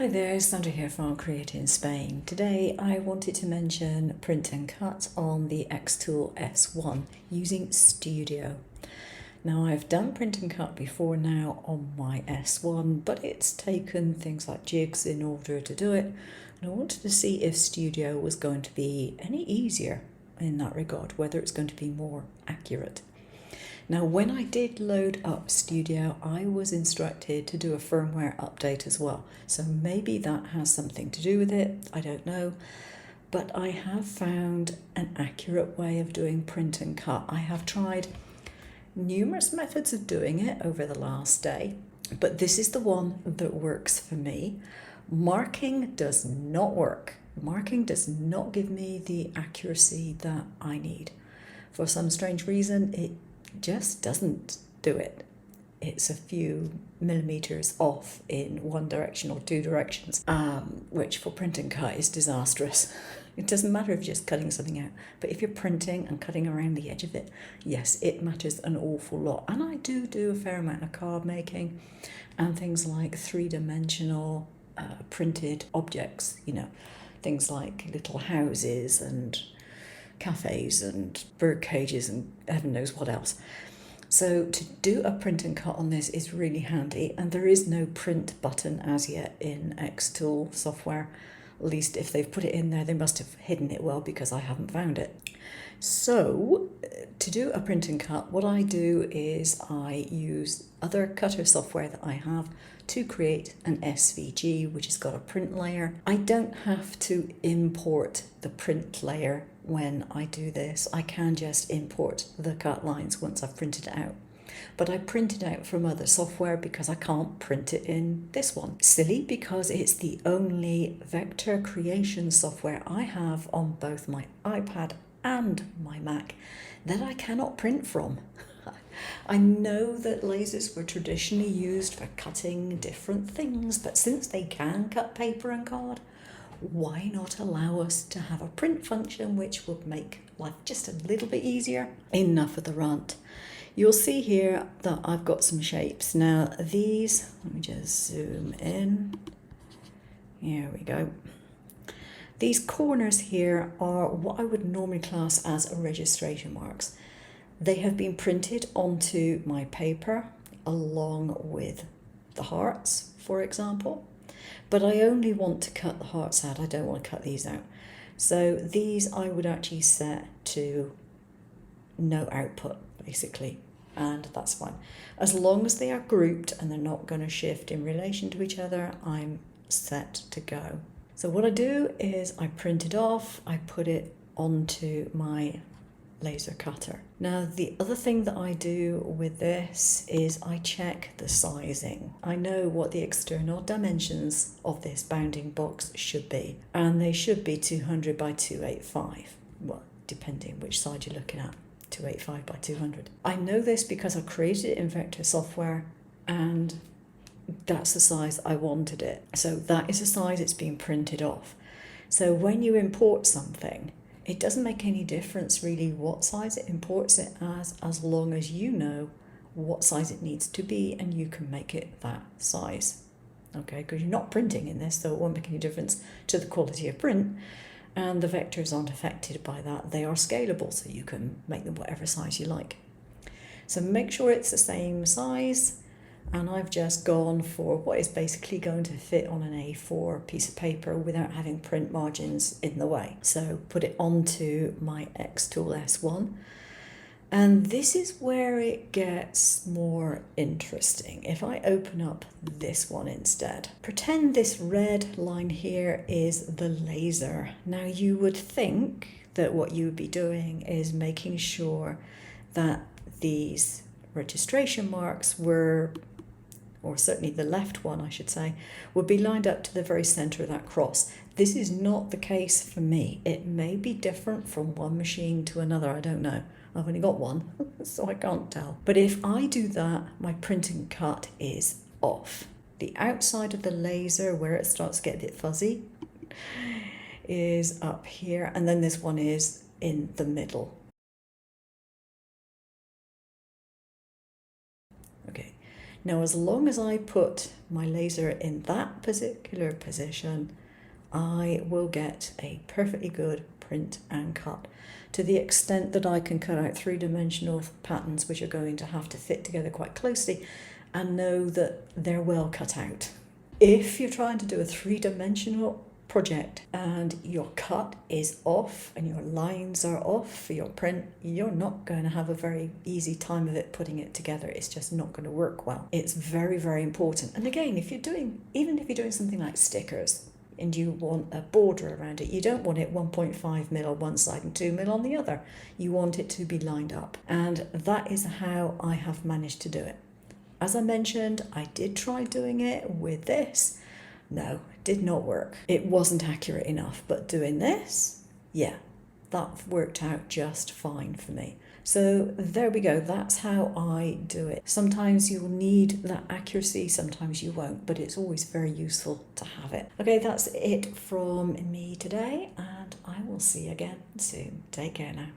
Hi there, Sandra here from createinspain. Today I wanted to mention print and cut on the XTool S1 using Studio. Now I've done print and cut before now on my S1, but it's taken things like jigs in order to do it, and I wanted to see if Studio was going to be any easier in that regard, whether it's going to be more accurate. Now, when I did load up Studio, I was instructed to do a firmware update as well. So maybe that has something to do with it, I don't know. But I have found an accurate way of doing print and cut. I have tried numerous methods of doing it over the last day, but this is the one that works for me. Marking does not work. Marking does not give me the accuracy that I need. For some strange reason, it just doesn't do it. It's a few millimeters off in one direction or two directions, which for print and cut is disastrous. It doesn't matter if you're just cutting something out, but if you're printing and cutting around the edge of it, yes, it matters an awful lot. And I do a fair amount of card making and things like three-dimensional printed objects, things like little houses and cafes and bird cages and heaven knows what else. So to do a print and cut on this is really handy, and there is no print button as yet in XTool software. At least if they've put it in there, they must have hidden it well, because I haven't found it. So to do a print and cut, what I do is I use other cutter software that I have to create an SVG, which has got a print layer. I don't have to import the print layer when I do this. I can just import the cut lines once I've printed it out. But I print it out from other software because I can't print it in this one. Silly, because it's the only vector creation software I have on both my iPad and my Mac that I cannot print from. I know that lasers were traditionally used for cutting different things, but since they can cut paper and card, why not allow us to have a print function which would make life just a little bit easier? Enough of the rant. You'll see here that I've got some shapes. Now these, let me just zoom in. Here we go. These corners here are what I would normally class as registration marks. They have been printed onto my paper along with the hearts, for example. But I only want to cut the hearts out. I don't want to cut these out. So these I would actually set to no output, basically. And that's fine. As long as they are grouped and they're not going to shift in relation to each other, I'm set to go. So what I do is I print it off, I put it onto my laser cutter. Now the other thing that I do with this is I check the sizing. I know what the external dimensions of this bounding box should be, and they should be 200 by 285. Well, depending which side you're looking at, 285 by 200. I know this because I created it in vector software, and that's the size I wanted it. So that is the size it's being printed off. So when you import something, it doesn't make any difference really what size it imports it as long as you know what size it needs to be and you can make it that size. Okay, because you're not printing in this, so it won't make any difference to the quality of print, and the vectors aren't affected by that. They are scalable, so you can make them whatever size you like. So make sure it's the same size, and I've just gone for what is basically going to fit on an A4 piece of paper without having print margins in the way. So put it onto my XTool S1. And this is where it gets more interesting. If I open up this one instead, pretend this red line here is the laser. Now you would think that what you would be doing is making sure that these registration marks were, or certainly the left one I should say, would be lined up to the very center of that cross. This is not the case for me. It may be different from one machine to another, I don't know. I've only got one, so I can't tell. But if I do that, my print and cut is off. The outside of the laser, where it starts to get a bit fuzzy, is up here, and then this one is in the middle. Okay, Now, as long as I put my laser in that particular position, I will get a perfectly good print and cut, to the extent that I can cut out three-dimensional patterns which are going to have to fit together quite closely and know that they're well cut out. If you're trying to do a three-dimensional project and your cut is off and your lines are off for your print, you're not going to have a very easy time of it putting it together. It's just not going to work well. It's very, very important. And again, even if you're doing something like stickers and you want a border around it, you don't want it 1.5 mil on one side and 2 mil on the other. You want it to be lined up. And that is how I have managed to do it. As I mentioned, I did try doing it with this. No, it did not work. It wasn't accurate enough, but doing this, yeah, that worked out just fine for me. So there we go, that's how I do it. Sometimes you'll need that accuracy, sometimes you won't, but it's always very useful to have it. Okay, that's it from me today, and I will see you again soon. Take care now.